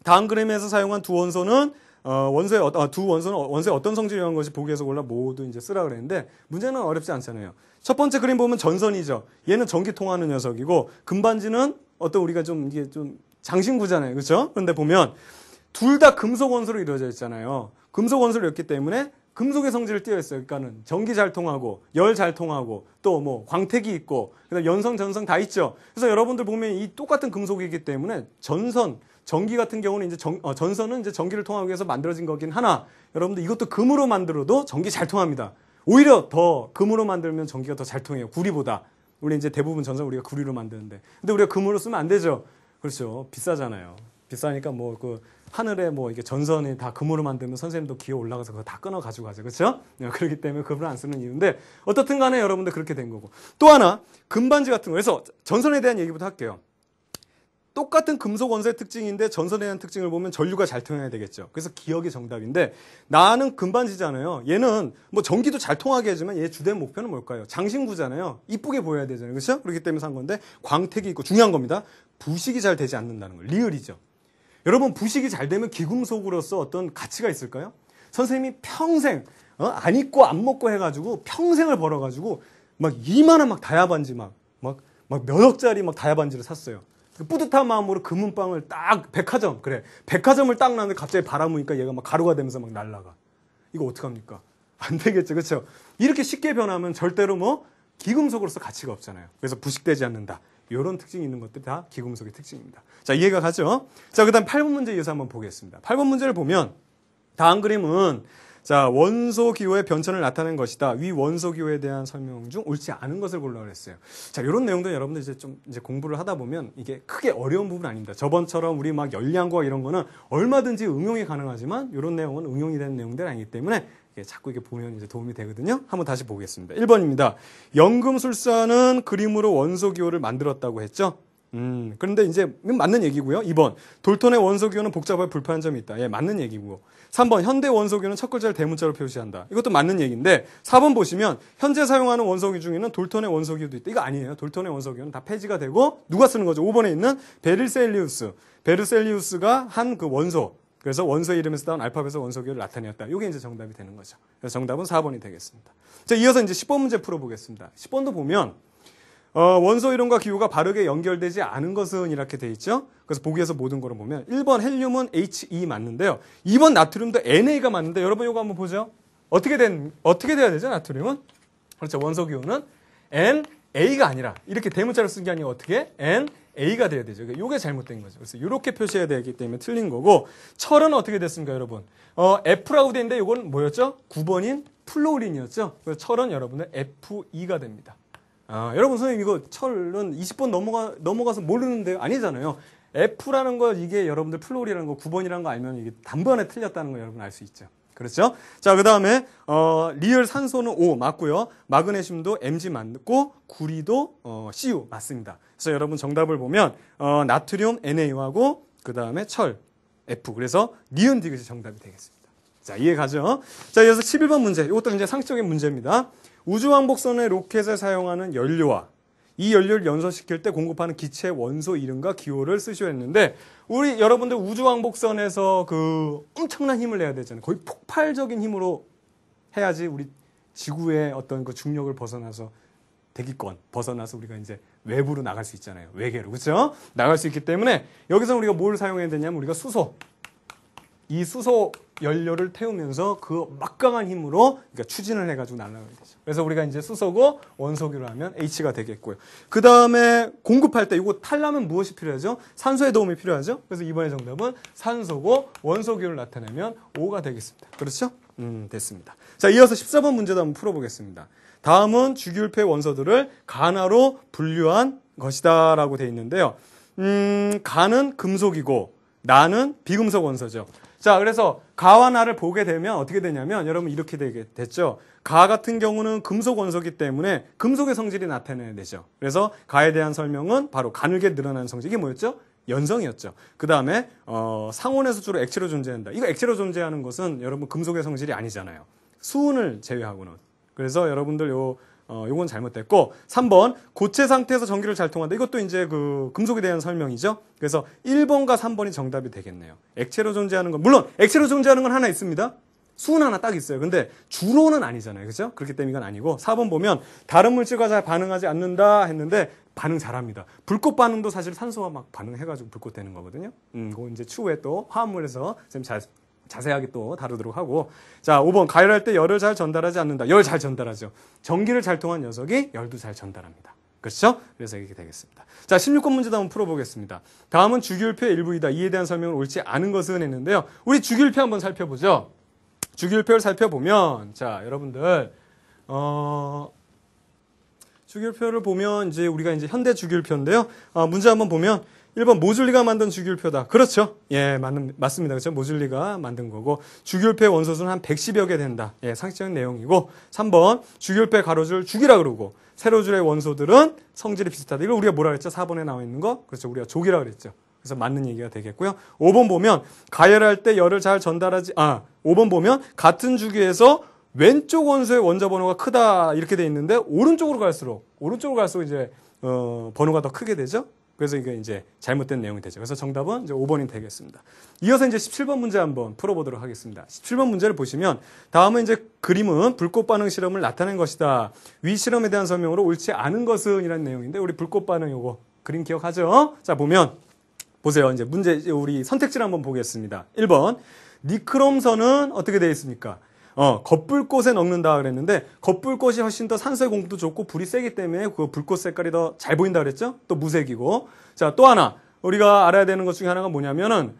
다음 그림에서 사용한 두 원소는 원소의 어떤 성질이 이런 것이 보기에서 골라 모두 이제 쓰라 그랬는데 문제는 어렵지 않잖아요. 첫 번째 그림 보면 전선이죠. 얘는 전기 통하는 녀석이고 금반지는 어떤 우리가 이게 좀 장신구잖아요. 그렇죠? 그런데 보면 둘 다 금속 원소로 이루어져 있잖아요. 금속 원소를 였기 때문에 금속의 성질을 띄어 있어요. 그러니까는 전기 잘 통하고 열 잘 통하고 또 뭐 광택이 있고 그다음 연성 전성 다 있죠. 그래서 여러분들 보면 이 똑같은 금속이기 때문에 전기 같은 경우는 이제 전선은 이제 전기를 통하기 위해서 만들어진 거긴 하나 여러분들 이것도 금으로 만들어도 전기 잘 통합니다. 오히려 더 금으로 만들면 전기가 더 잘 통해요. 구리보다. 우리 이제 대부분 전선 우리가 구리로 만드는데. 근데 우리가 금으로 쓰면 안 되죠. 그렇죠. 비싸잖아요. 비싸니까 뭐 그 하늘에 뭐 이게 전선이 다 금으로 만들면 선생님도 기어 올라가서 그거 다 끊어 가지고 가죠. 그렇죠? 그렇기 때문에 금을 안 쓰는 이유인데 어떻든 간에 여러분들 그렇게 된 거고. 또 하나 금반지 같은 거. 그래서 전선에 대한 얘기부터 할게요. 똑같은 금속 원소의 특징인데 전선에 대한 특징을 보면 전류가 잘 통해야 되겠죠. 그래서 기억이 정답인데 나는 금반지잖아요. 얘는 뭐 전기도 잘 통하게 해주면 얘 주된 목표는 뭘까요? 장신구잖아요. 이쁘게 보여야 되잖아요. 그렇죠? 그렇기 때문에 산 건데 광택이 있고 중요한 겁니다. 부식이 잘 되지 않는다는 거. 리을이죠. 여러분 부식이 잘 되면 기금속으로서 어떤 가치가 있을까요? 선생님이 평생 안 입고 안 먹고 해가지고 평생을 벌어가지고 막 이만한 막 다이아반지 막 몇억짜리 막 다이아반지를 샀어요. 뿌듯한 마음으로 금은빵을 딱 백화점을 딱 놨는데 갑자기 바람 부니까 얘가 막 가루가 되면서 막 날아가. 이거 어떡합니까? 안 되겠죠. 그렇죠? 이렇게 쉽게 변하면 절대로 뭐 기금속으로서 가치가 없잖아요. 그래서 부식되지 않는다. 이런 특징이 있는 것들이 다 기금속의 특징입니다. 자, 이해가 가죠? 자, 그 다음 8번 문제 이어서 한번 보겠습니다. 8번 문제를 보면 다음 그림은 자, 원소 기호의 변천을 나타낸 것이다. 위 원소 기호에 대한 설명 중 옳지 않은 것을 골라라 했어요. 자, 이런 내용도 여러분들 이제 공부를 하다 보면 이게 크게 어려운 부분 아닙니다. 저번처럼 우리 막 열량과 이런 거는 얼마든지 응용이 가능하지만 이런 내용은 응용이 되는 내용들이 아니기 때문에 자꾸 이게 보면 이제 도움이 되거든요. 한번 다시 보겠습니다. 1번입니다. 연금술사는 그림으로 원소 기호를 만들었다고 했죠. 그런데 이제 맞는 얘기고요. 2번 돌톤의 원소 기호는 복잡하고 불편한 점이 있다. 예, 맞는 얘기고. 3번 현대 원소 기호는 첫 글자를 대문자로 표시한다. 이것도 맞는 얘기인데 4번 보시면 현재 사용하는 원소 기호 중에는 돌톤의 원소 기호도 있다. 이거 아니에요. 돌톤의 원소 기호는 다 폐지가 되고 누가 쓰는 거죠? 5번에 있는 베르셀리우스가 한 그 원소. 그래서 원소의 이름에서 따온 알파벳의 원소 기호를 나타내었다. 이게 이제 정답이 되는 거죠. 그래서 정답은 4번이 되겠습니다. 자, 이어서 이제 10번 문제 풀어보겠습니다. 10번도 보면 원소 이름과 기호가 바르게 연결되지 않은 것은 이렇게 돼 있죠. 그래서 보기에서 모든 거를 보면 1번 헬륨은 He 맞는데요. 2번 나트륨도 NA가 맞는데 여러분 이거 한번 보죠. 어떻게 돼야 되죠? 나트륨은 그렇죠. 원소 기호는 NA가 아니라 이렇게 대문자로 쓴 게 아니고 어떻게 NA가 돼야 되죠. 이게 잘못된 거죠. 그래서 이렇게 표시해야 되기 때문에 틀린 거고 철은 어떻게 됐습니까, 여러분? F라고 돼 있는데 이건 뭐였죠? 9번인 플로린이었죠. 그래서 철은 여러분들 FE가 됩니다. 여러분 선생님 이거 철은 20번 넘어가서 모르는데요? 아니잖아요. F라는 거 이게 여러분들 플로리라는 거 9번이라는 거 알면 이게 단번에 틀렸다는 거 여러분 알 수 있죠. 그렇죠? 자, 그 다음에 리을 산소는 O 맞고요. 마그네슘도 Mg 맞고 구리도 Cu 맞습니다. 그래서 여러분 정답을 보면 나트륨 Na하고 그 다음에 철 F. 그래서 니은 디귿이 정답이 되겠습니다. 자, 이해 가죠? 자, 이어서 11번 문제. 이것도 이제 상식적인 문제입니다. 우주왕복선의 로켓에 사용하는 연료와 이 연료를 연소시킬 때 공급하는 기체 원소 이름과 기호를 쓰셔야 했는데 우리 여러분들 우주왕복선에서 그 엄청난 힘을 내야 되잖아요. 거의 폭발적인 힘으로 해야지 우리 지구의 어떤 그 중력을 벗어나서 대기권 벗어나서 우리가 이제 외부로 나갈 수 있잖아요. 외계로. 그렇죠? 나갈 수 있기 때문에 여기서 우리가 뭘 사용해야 되냐면 우리가 이 수소 연료를 태우면서 그 막강한 힘으로 그러니까 추진을 해가지고 날아가게 되죠. 그래서 우리가 이제 수소고 원소기로 하면 H가 되겠고요. 그 다음에 공급할 때 이거 타려면 무엇이 필요하죠? 산소의 도움이 필요하죠. 그래서 이번에 정답은 산소고 원소기를 나타내면 O가 되겠습니다. 그렇죠? 됐습니다. 자, 이어서 14번 문제도 한번 풀어보겠습니다. 다음은 주기율표의 원소들을 간화로 분류한 것이다 라고 되어 있는데요. 간은 금속이고 나는 비금속 원소죠. 자, 그래서 가와 나를 보게 되면 어떻게 되냐면 여러분 이렇게 됐죠. 가 같은 경우는 금속 원소이기 때문에 금속의 성질이 나타내야 되죠. 그래서 가에 대한 설명은 바로 가늘게 늘어나는 성질. 이게 뭐였죠? 연성이었죠. 그 다음에 상온에서 주로 액체로 존재한다. 이거 액체로 것은 여러분 금속의 성질이 아니잖아요. 수은을 제외하고는. 그래서 여러분들 요건 잘못됐고 3번 고체 상태에서 전기를 잘 통한다. 이것도 이제 그 금속에 대한 설명이죠. 그래서 1번과 3번이 정답이 되겠네요. 액체로 존재하는 건 물론 액체로 존재하는 건 하나 있습니다. 수은 하나 딱 있어요. 근데 주로는 아니잖아요. 그렇죠? 그렇기 때문에 이건 아니고 4번 보면 다른 물질과 잘 반응하지 않는다 했는데 반응 잘합니다. 불꽃 반응도 사실 산소와 막 반응해가지고 불꽃 되는 거거든요. 그거 이제 추후에 또 화합물에서 좀 잘 자세하게 또 다루도록 하고. 자, 5번. 가열할 때 열을 잘 전달하지 않는다. 열 잘 전달하죠. 전기를 잘 통한 녀석이 열도 잘 전달합니다. 그렇죠? 그래서 이렇게 되겠습니다. 자, 16번 문제도 한번 풀어보겠습니다. 다음은 주기율표의 일부이다. 이에 대한 설명을 옳지 않은 것은 했는데요. 우리 주기율표 한번 살펴보죠. 주기율표를 살펴보면, 자, 여러분들, 주기율표를 보면 이제 우리가 이제 현대 주기율표인데요. 문제 한번 보면 1번 모줄리가 만든 주기율표다. 그렇죠. 예, 맞습니다. 그렇죠. 모줄리가 만든 거고 주기율표의 원소수는 한 110여 개 된다. 예, 상식적인 내용이고 3번 주기율표의 가로줄 주기라 그러고 세로줄의 원소들은 성질이 비슷하다. 이걸 우리가 뭐라 그랬죠? 4번에 나와 있는 거. 그렇죠. 우리가 족이라 그랬죠. 그래서 맞는 얘기가 되겠고요. 5번 보면 가열할 때 열을 잘 전달하지 5번 보면 같은 주기에서 왼쪽 원소의 원자 번호가 크다 이렇게 돼 있는데 오른쪽으로 갈수록 이제 번호가 더 크게 되죠. 그래서 이게 이제 잘못된 내용이 되죠. 그래서 정답은 이제 5번이 되겠습니다. 이어서 이제 17번 문제 한번 풀어보도록 하겠습니다. 17번 문제를 보시면 다음은 이제 그림은 불꽃 반응 실험을 나타낸 것이다. 위 실험에 대한 설명으로 옳지 않은 것은 이라는 내용인데 우리 불꽃 반응 요거 그림 기억하죠? 자, 보면 보세요. 이제 문제 우리 선택지를 한번 보겠습니다. 1번 니크롬선은 어떻게 되어 있습니까? 겉불꽃에 넣는다 그랬는데 겉불꽃이 훨씬 더 산소의 공급도 좋고 불이 세기 때문에 그 불꽃 색깔이 더 잘 보인다 그랬죠? 또 무색이고. 자, 또 하나 우리가 알아야 되는 것 중에 하나가 뭐냐면은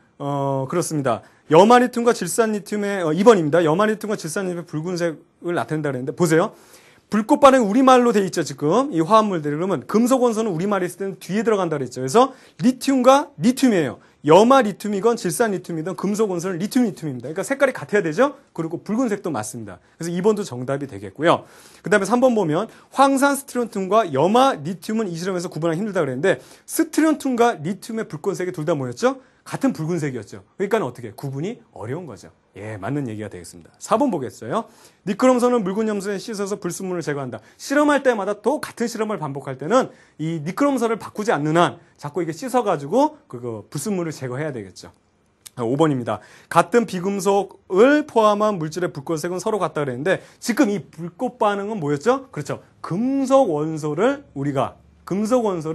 그렇습니다. 염화리튬과 질산리튬의 2번입니다. 염화리튬과 질산리튬의 붉은색을 나타낸다 그랬는데 보세요. 불꽃 반응 우리말로 돼 있죠, 지금. 이 화합물들이. 그러면 금속 원소는 우리말에 있을 때는 뒤에 들어간다 그랬죠. 그래서 리튬과 리튬이에요. 염화 리튬이건 질산 리튬이든 금속 원소는 리튬입니다. 그러니까 색깔이 같아야 되죠? 그리고 붉은색도 맞습니다. 그래서 2번도 정답이 되겠고요. 그 다음에 3번 보면 황산 스트론튬과 염화 리튬은 이 실험에서 구분하기 힘들다 그랬는데 스트론튬과 리튬의 불꽃색이 둘 다 뭐였죠? 같은 붉은색이었죠. 그러니까 어떻게 구분이 어려운 거죠. 예, 맞는 얘기가 되겠습니다. 4번 보겠어요. 니크롬선은 묽은 염소에 씻어서 불순물을 제거한다. 실험할 때마다 또 같은 실험을 반복할 때는 이 니크롬선을 바꾸지 않는 한 자꾸 이게 씻어가지고 그 불순물을 제거해야 되겠죠. 5번입니다. 같은 비금속을 포함한 물질의 불꽃색은 서로 같다 그랬는데 지금 이 불꽃 반응은 뭐였죠? 그렇죠. 금속 원소를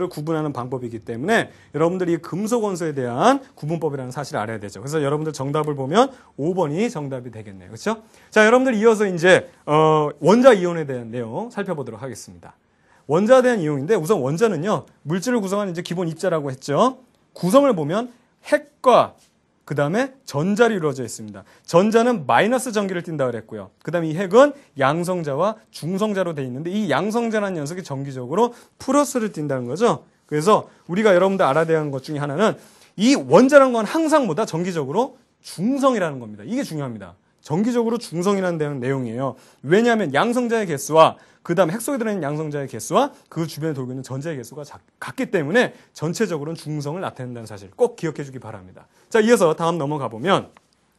구분하는 방법이기 때문에 여러분들이 이 금속 원소에 대한 구분법이라는 사실을 알아야 되죠. 그래서 여러분들 정답을 보면 5번이 정답이 되겠네요. 그렇죠? 자, 여러분들 이어서 이제 원자 이온에 대한 내용 살펴보도록 하겠습니다. 원자에 대한 이용인데 우선 원자는요. 물질을 구성하는 이제 기본 입자라고 했죠. 구성을 보면 핵과 그 다음에 전자로 이루어져 있습니다. 전자는 마이너스 전기를 띈다 그랬고요. 그 다음에 이 핵은 양성자와 중성자로 되어 있는데 이 양성자라는 녀석이 정기적으로 플러스를 띈다는 거죠. 그래서 우리가 여러분들 알아야 되는 것 중에 하나는 이 원자라는 건 항상 뭐다? 정기적으로 중성이라는 겁니다. 이게 중요합니다. 정기적으로 중성이라는 내용이에요. 왜냐하면 양성자의 개수와 그 다음 핵 속에 들어있는 양성자의 개수와 그 주변에 돌고 있는 전자의 개수가 같기 때문에 전체적으로는 중성을 나타낸다는 사실 꼭 기억해 주기 바랍니다. 자, 이어서 다음 넘어가 보면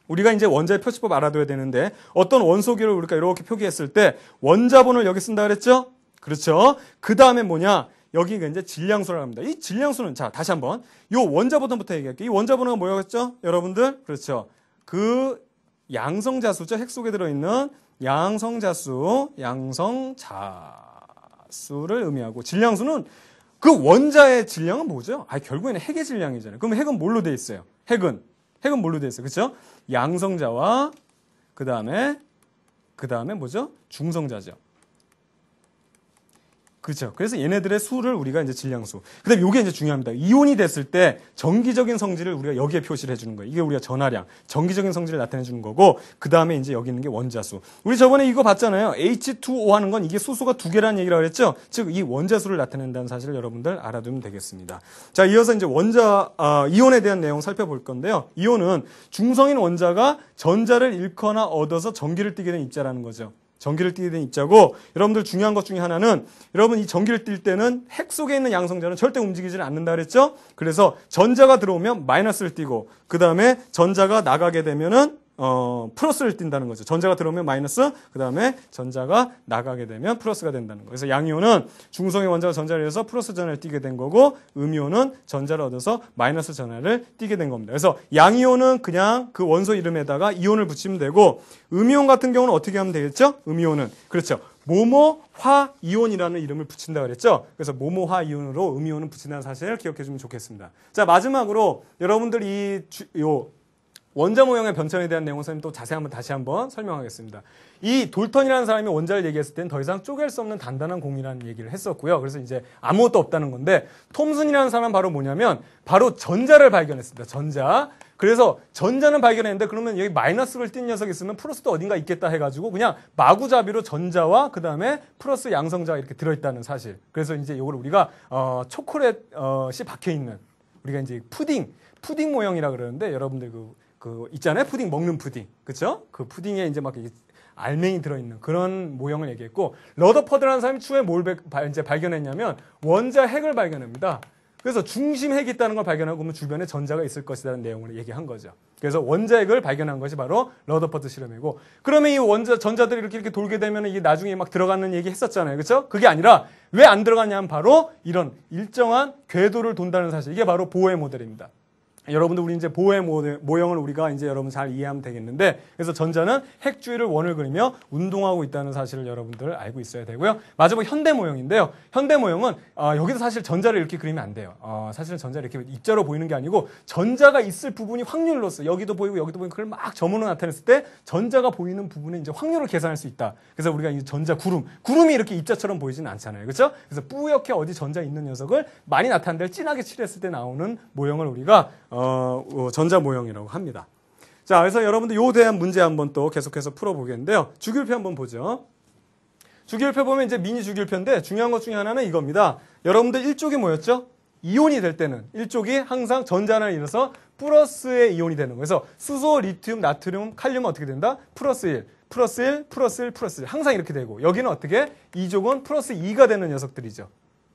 우리가 이제 원자의 표시법 알아둬야 되는데 어떤 원소기를 우리가 이렇게 표기했을 때 원자 번호를 여기 쓴다 그랬죠? 그렇죠. 그 다음에 뭐냐? 여기가 이제 질량수라고 합니다. 이 질량수는 자, 다시 한번 요 원자 번호부터 얘기할게요. 이 원자 번호가 뭐였죠? 여러분들? 그렇죠. 그 양성자수죠. 핵 속에 들어있는 양성자수를 의미하고 질량수는 그 원자의 질량은 뭐죠? 결국에는 핵의 질량이잖아요. 그럼 핵은 뭘로 돼 있어요? 핵은 뭘로 돼 있어요? 그렇죠? 양성자와 그 다음에 뭐죠? 중성자죠. 그렇죠. 그래서 얘네들의 수를 우리가 이제 질량수. 그 다음에 이게 이제 중요합니다. 이온이 됐을 때 정기적인 성질을 우리가 여기에 표시를 해주는 거예요. 이게 우리가 전하량, 정기적인 성질을 나타내주는 거고, 그 다음에 이제 여기 있는 게 원자수. 우리 저번에 이거 봤잖아요. H2O 하는 건 이게 수소가 2개라는 얘기라고 그랬죠? 즉, 이 원자수를 나타낸다는 사실을 여러분들 알아두면 되겠습니다. 자, 이어서 이제 이온에 대한 내용 살펴볼 건데요. 이온은 중성인 원자가 전자를 잃거나 얻어서 전기를 띠게 된 입자라는 거죠. 전기를 띠게 된 입자고 여러분들 중요한 것 중에 하나는 여러분 이 전기를 띌 때는 핵 속에 있는 양성자는 절대 움직이지는 않는다 그랬죠? 그래서 전자가 들어오면 마이너스를 띠고 그 다음에 전자가 나가게 되면은 플러스를 띈다는 거죠. 전자가 들어오면 마이너스, 그 다음에 전자가 나가게 되면 플러스가 된다는 거예요. 그래서 양이온은 중성의 원자가 전자를 얻어서 플러스 전하를 띠게 된 거고, 음이온은 전자를 얻어서 마이너스 전하를 띠게 된 겁니다. 그래서 양이온은 그냥 그 원소 이름에다가 이온을 붙이면 되고, 음이온 같은 경우는 어떻게 하면 되겠죠? 음이온은. 그렇죠. 모모화이온이라는 이름을 붙인다 그랬죠? 그래서 모모화이온으로 음이온은 붙인다는 사실을 기억해 주면 좋겠습니다. 자, 마지막으로 여러분들 원자 모형의 변천에 대한 내용을 선생님 또 자세히 다시 한번 설명하겠습니다. 이 돌턴이라는 사람이 원자를 얘기했을 때는 더 이상 쪼갤 수 없는 단단한 공이라는 얘기를 했었고요. 그래서 이제 아무것도 없다는 건데, 톰슨이라는 사람은 바로 뭐냐면 바로 전자를 발견했습니다. 전자. 그래서 전자는 발견했는데 그러면 여기 마이너스를 띈 녀석이 있으면 플러스도 어딘가 있겠다 해가지고 그냥 마구잡이로 전자와 그 다음에 플러스 양성자가 이렇게 들어있다는 사실. 그래서 이제 이걸 우리가 초콜릿이 박혀 있는, 우리가 이제 푸딩 모형이라 그러는데, 여러분들 그 있잖아요. 푸딩 먹는 푸딩. 그쵸? 그 푸딩에 이제 막 알맹이 들어있는 그런 모형을 얘기했고, 러더퍼드라는 사람이 추후에 뭘 이제 발견했냐면 원자 핵을 발견합니다. 그래서 중심 핵이 있다는 걸 발견하고 그러면 주변에 전자가 있을 것이라는 내용을 얘기한 거죠. 그래서 원자핵을 발견한 것이 바로 러더퍼드 실험이고, 그러면 이 전자들이 이렇게 돌게 되면 이게 나중에 막 들어가는 얘기 했었잖아요. 그렇죠? 그게 아니라 왜 안 들어갔냐면 바로 이런 일정한 궤도를 돈다는 사실. 이게 바로 보의 모델입니다. 여러분들 우리 이제 보의 모형을 우리가 이제 여러분 잘 이해하면 되겠는데, 그래서 전자는 핵 주위를 원을 그리며 운동하고 있다는 사실을 여러분들 알고 있어야 되고요. 마지막 현대 모형인데요. 현대 모형은 여기서 사실 전자를 이렇게 그리면 안 돼요. 사실은 전자를 이렇게 입자로 보이는 게 아니고 전자가 있을 부분이 확률로서 여기도 보이고 여기도 보이고 그걸 막 점으로 나타냈을 때 전자가 보이는 부분에 이제 확률을 계산할 수 있다. 그래서 우리가 이 전자 구름이 이렇게 입자처럼 보이지는 않잖아요. 그렇죠? 그래서 뿌옇게 어디 전자 있는 녀석을 많이 나타낸 데를 진하게 칠했을 때 나오는 모형을 우리가 전자 모형이라고 합니다. 자, 그래서 여러분들 요에 대한 문제 한번 또 계속해서 풀어보겠는데요. 주기율표 한번 보죠. 주기율표 보면 이제 미니 주기율표인데 중요한 것 중에 하나는 이겁니다. 여러분들 일쪽이 뭐였죠? 이온이 될 때는 일쪽이 항상 전자를 잃어서 플러스의 이온이 되는 거예요. 그래서 수소, 리튬, 나트륨, 칼륨은 어떻게 된다? 플러스 1, 플러스 1, 플러스 1, 플러스 1. 항상 이렇게 되고, 여기는 어떻게? 이쪽은 플러스 2가 되는 녀석들이죠.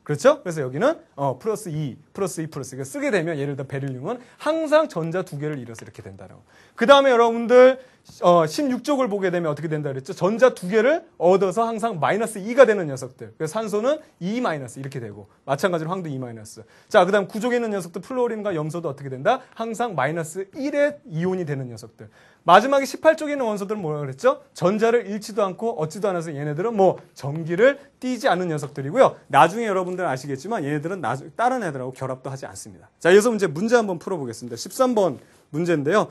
그렇죠? 그래서 여기는 플러스 2, 플러스 2, 플러스 2. 쓰게 되면 예를 들어 베릴륨은 항상 전자 두 개를 잃어서 이렇게 된다고. 그 다음에 여러분들 16쪽을 보게 되면 어떻게 된다 그랬죠? 전자 두 개를 얻어서 항상 마이너스 2가 되는 녀석들. 그래서 산소는 2 마이너스 이렇게 되고, 마찬가지로 황도 2 마이너스. 자, 그 다음 구족에 있는 녀석들 플로린과 염소도 어떻게 된다? 항상 마이너스 1의 이온이 되는 녀석들. 마지막에 18쪽에 있는 원소들은 뭐라 그랬죠? 전자를 잃지도 않고 얻지도 않아서 얘네들은 뭐 전기를 띠지 않는 녀석들이고요. 나중에 여러분들은 아시겠지만 얘네들은 다른 애들하고 결합도 하지 않습니다. 자, 여기서 이제 문제 한번 풀어보겠습니다. 13번 문제인데요.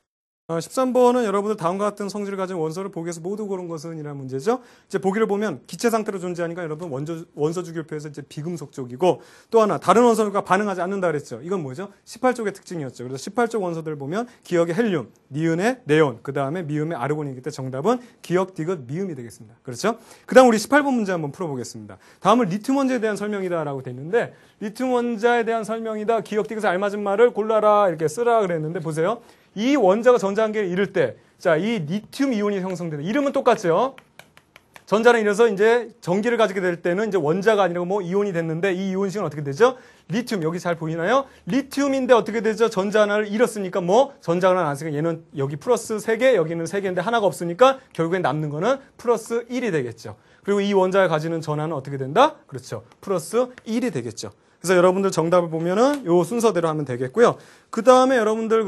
13번은 여러분들 다음과 같은 성질을 가진 원소를 보기에서 모두 고른 것은 이라는 문제죠. 이제 보기를 보면 기체 상태로 존재하니까 여러분 원소 주기율표에서 이제 비금속 쪽이고, 또 하나 다른 원소들과 반응하지 않는다 그랬죠. 이건 뭐죠? 18쪽의 특징이었죠. 그래서 18쪽 원소들 보면 기억의 헬륨, 니은의 네온, 그 다음에 미음의 아르곤이기 때문에 정답은 기억, 디귿, 미음이 되겠습니다. 그렇죠? 그 다음 우리 18번 문제 한번 풀어보겠습니다. 다음은 리튬 원자에 대한 설명이다라고 돼 있는데, 리튬 원자에 대한 설명이다, 기억, 디귿에 알맞은 말을 골라라 이렇게 쓰라 그랬는데, 보세요. 이 원자가 전자 한개를 잃을 때, 자, 이 리튬 이온이 형성되는, 이름은 똑같죠? 전자를 잃어서 이제 전기를 가지게 될 때는 이제 원자가 아니라 뭐 이온이 됐는데, 이 이온식은 어떻게 되죠? 리튬, 여기 잘 보이나요? 리튬인데 어떻게 되죠? 전자 하나를 잃었으니까 뭐 전자 하나 안 쓰니까 얘는 여기 플러스 3개, 여기는 3개인데 하나가 없으니까 결국엔 남는 거는 플러스 1이 되겠죠. 그리고 이 원자가 가지는 전하는 어떻게 된다? 그렇죠. 플러스 1이 되겠죠. 그래서 여러분들 정답을 보면은 요 순서대로 하면 되겠고요. 그 다음에 여러분들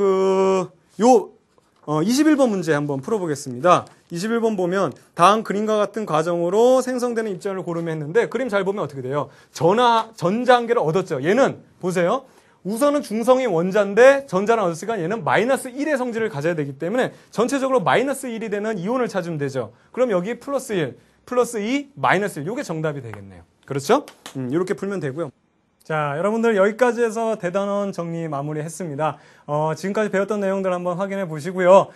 21번 문제 한번 풀어보겠습니다. 21번 보면 다음 그림과 같은 과정으로 생성되는 입자를 고르면 했는데, 그림 잘 보면 어떻게 돼요? 전자 한 개를 얻었죠. 얘는 보세요. 우선은 중성이 원자인데 전자를 얻었으니까 얘는 마이너스 1의 성질을 가져야 되기 때문에 전체적으로 마이너스 1이 되는 이온을 찾으면 되죠. 그럼 여기 플러스 1, 플러스 2, 마이너스 1. 이게 정답이 되겠네요. 그렇죠? 이렇게 풀면 되고요. 자, 여러분들 여기까지 해서 대단원 정리 마무리했습니다. 지금까지 배웠던 내용들 한번 확인해 보시고요.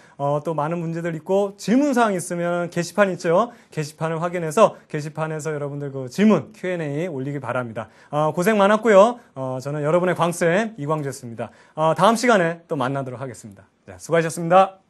또 많은 문제들 있고 질문사항 있으면 게시판 있죠? 게시판을 확인해서 게시판에서 여러분들 그 질문 Q&A 올리기 바랍니다. 고생 많았고요. 저는 여러분의 광쌤 이광재였습니다. 다음 시간에 또 만나도록 하겠습니다. 자, 수고하셨습니다.